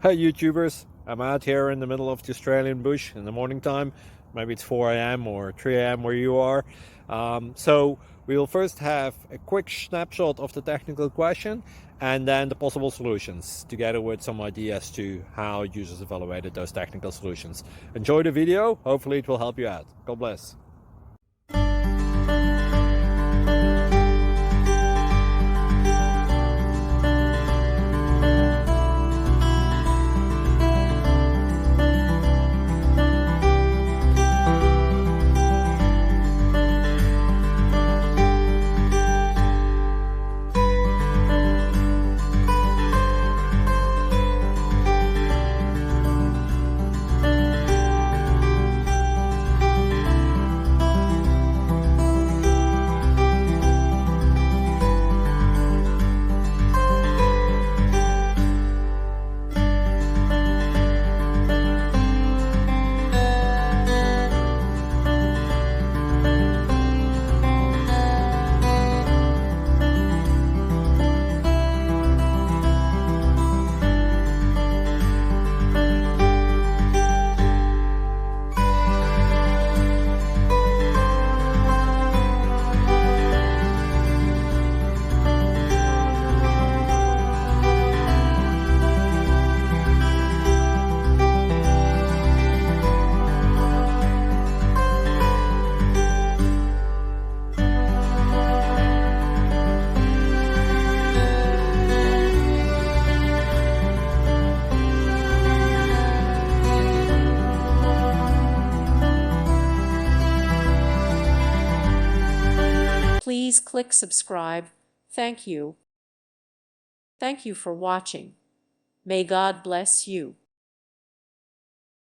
Hey YouTubers, I'm out here in the middle of the Australian bush in the morning time. Maybe it's 4 a.m. or 3 a.m. where you are. So we'll first have a quick snapshot of the technical question and then the possible solutions, together with some ideas to how users evaluated those technical solutions. Enjoy the video, hopefully it will help you out. God bless. Please click subscribe. Thank you. Thank you for watching. May God bless you.